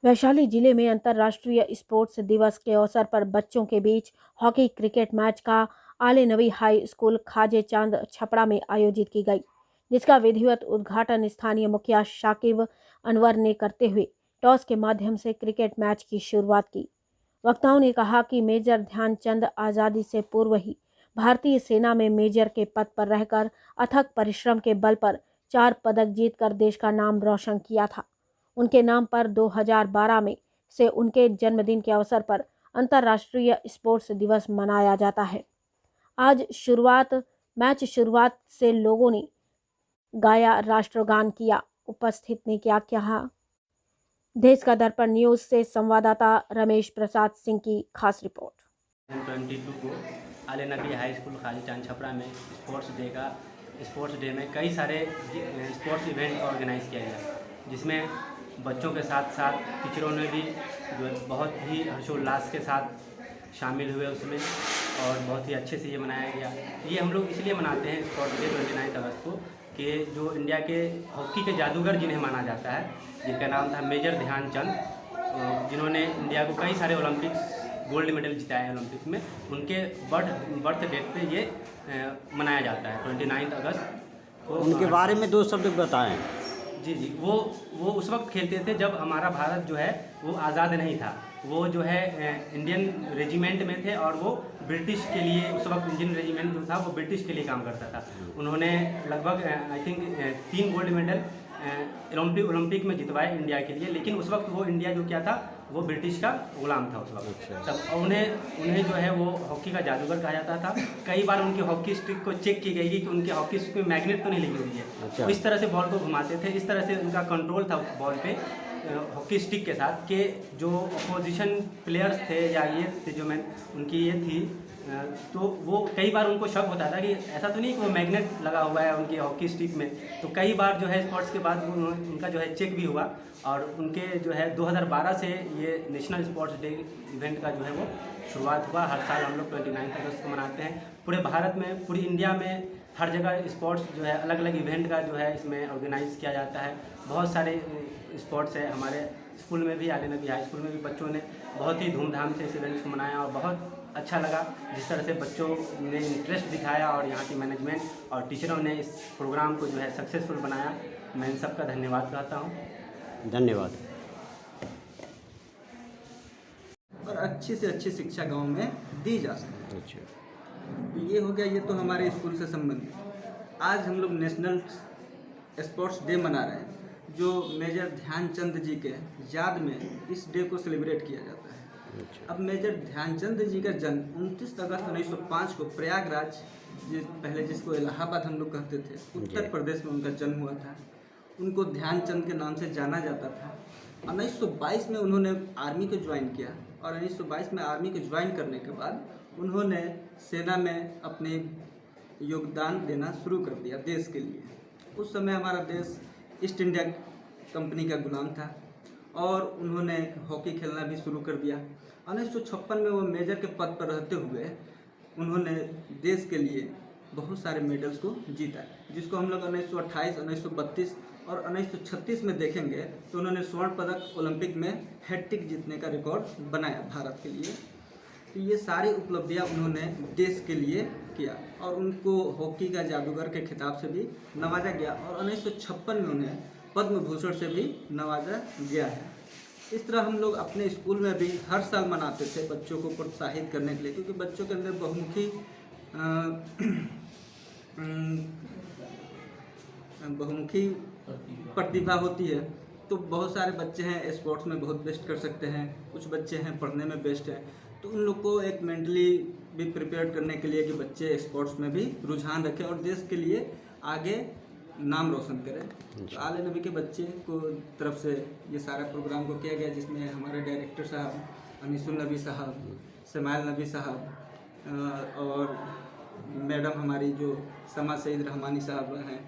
वैशाली जिले में अंतर्राष्ट्रीय स्पोर्ट्स दिवस के अवसर पर बच्चों के बीच हॉकी क्रिकेट मैच का आले नबी हाई स्कूल खाजे चांद छपड़ा में आयोजित की गई, जिसका विधिवत उद्घाटन स्थानीय मुखिया शाकिब अनवर ने करते हुए टॉस के माध्यम से क्रिकेट मैच की शुरुआत की। वक्ताओं ने कहा कि मेजर ध्यानचंद आज़ादी से पूर्व ही भारतीय सेना में मेजर के पद पर रहकर अथक परिश्रम के बल पर 4 पदक जीतकर देश का नाम रोशन किया था। उनके नाम पर 2012 में से उनके जन्मदिन के अवसर पर अंतर्राष्ट्रीय स्पोर्ट्स दिवस मनाया जाता है। आज मैच शुरुआत से लोगों ने गाया, राष्ट्रगान किया। उपस्थित ने क्या कहा? देश का दर्पण न्यूज से संवाददाता रमेश प्रसाद सिंह की खास रिपोर्ट। 22 को आले नबी हाई स्कूल खाली चांद छपरा में स्पोर्ट्स डे में कई सारे स्पोर्ट्स इवेंट ऑर्गेनाइज किया गया, जिसमें बच्चों के साथ साथ टीचरों ने भी जो बहुत ही हर्षोल्लास के साथ शामिल हुए उसमें, और बहुत ही अच्छे से ये मनाया गया। ये हम लोग इसलिए मनाते हैं स्पोर्ट्स डे 29 अगस्त को कि जो इंडिया के हॉकी के जादूगर जिन्हें माना जाता है, जिनका नाम था मेजर ध्यानचंद, जिन्होंने इंडिया को कई सारे ओलंपिक्स गोल्ड मेडल जिताए हैं ओलंपिक में, उनके बर्थ डेट पे ये मनाया जाता है 29 अगस्त को। उनके बारे में 2 शब्द बताएं। जी, वो उस वक्त खेलते थे जब हमारा भारत जो है वो आज़ाद नहीं था। वो जो है इंडियन रेजिमेंट में थे, और वो ब्रिटिश के लिए, उस वक्त इंडियन रेजिमेंट जो था वो ब्रिटिश के लिए काम करता था। उन्होंने लगभग I think 3 gold medal Olympic में जितवाए इंडिया के लिए, लेकिन उस वक्त वो इंडिया जो क्या था वो ब्रिटिश का गुलाम था उस वक्त। तब उन्हें जो है वो हॉकी का जादूगर कहा जाता था। कई बार उनकी हॉकी स्टिक को चेक की गई कि उनके हॉकी स्टिक में मैग्नेट तो नहीं लगी हुई है। तो इस तरह से बॉल को घुमाते थे, इस तरह से उनका कंट्रोल था बॉल पे हॉकी स्टिक के साथ, कि जो अपोजिशन प्लेयर्स थे या ये थे जो उनकी ये थी, तो वो कई बार उनको शक होता था कि ऐसा तो नहीं कि वो मैग्नेट लगा हुआ है उनकी हॉकी स्टिक में। तो कई बार जो है स्पोर्ट्स के बाद उनका जो है चेक भी हुआ, और उनके जो है 2012 से ये नेशनल स्पोर्ट्स डे इवेंट का जो है वो शुरुआत हुआ। हर साल हम लोग 29 अगस्त को मनाते हैं। पूरे भारत में, पूरी इंडिया में हर जगह स्पोर्ट्स जो है अलग अलग इवेंट का जो है इसमें ऑर्गेनाइज किया जाता है। बहुत सारे स्पोर्ट्स है। हमारे स्कूल में भी, आले नबी हाई स्कूल में भी बच्चों ने बहुत ही धूमधाम से इस इवेंट्स को मनाया, और बहुत अच्छा लगा जिस तरह से बच्चों ने इंटरेस्ट दिखाया, और यहाँ की मैनेजमेंट और टीचरों ने इस प्रोग्राम को जो है सक्सेसफुल बनाया। मैं इन सबका धन्यवाद कहता हूँ। धन्यवाद। और अच्छी से अच्छी शिक्षा गांव में दी जा सके। अच्छा, तो ये हो गया, ये तो हमारे स्कूल से संबंधित। आज हम लोग नेशनल स्पोर्ट्स डे मना रहे हैं, जो मेजर ध्यानचंद जी के याद में इस डे को सेलिब्रेट किया जाता है। अच्छा। अब मेजर ध्यानचंद जी का जन्म 29 अगस्त 1905 को प्रयागराज, पहले जिसको इलाहाबाद हम लोग कहते थे, उत्तर प्रदेश में उनका जन्म हुआ था। उनको ध्यानचंद के नाम से जाना जाता था। 1922 में उन्होंने आर्मी को ज्वाइन किया, और 1922 में आर्मी को ज्वाइन करने के बाद उन्होंने सेना में अपने योगदान देना शुरू कर दिया देश के लिए। उस समय हमारा देश ईस्ट इंडिया कंपनी का गुलाम था, और उन्होंने हॉकी खेलना भी शुरू कर दिया। 1956 में वो मेजर के पद पर रहते हुए उन्होंने देश के लिए बहुत सारे मेडल्स को जीता, जिसको हम लोग 1928, 1932 और 1936 में देखेंगे तो उन्होंने स्वर्ण पदक ओलंपिक में हैट्रिक जीतने का रिकॉर्ड बनाया भारत के लिए। तो ये सारी उपलब्धियां उन्होंने देश के लिए किया, और उनको हॉकी का जादूगर के खिताब से भी नवाजा गया, और 1956 में उन्हें पद्म भूषण से भी नवाजा गया है। इस तरह हम लोग अपने स्कूल में भी हर साल मनाते थे, बच्चों को प्रोत्साहित करने के लिए, क्योंकि बच्चों के अंदर बहुमुखी प्रतिभा होती है। तो बहुत सारे बच्चे हैं स्पोर्ट्स में बहुत बेस्ट कर सकते हैं, कुछ बच्चे हैं पढ़ने में बेस्ट हैं। तो उन लोग को एक मेंटली भी प्रिपेयर करने के लिए कि बच्चे स्पोर्ट्स में भी रुझान रखें और देश के लिए आगे नाम रोशन करें। तो आले नबी के बच्चे को तरफ से ये सारा प्रोग्राम को किया गया, जिसमें हमारे डायरेक्टर साहब अनीसुल नबी साहब, समाइल नबी साहब, और मैडम हमारी जो समा सईद रहमानी साहब हैं,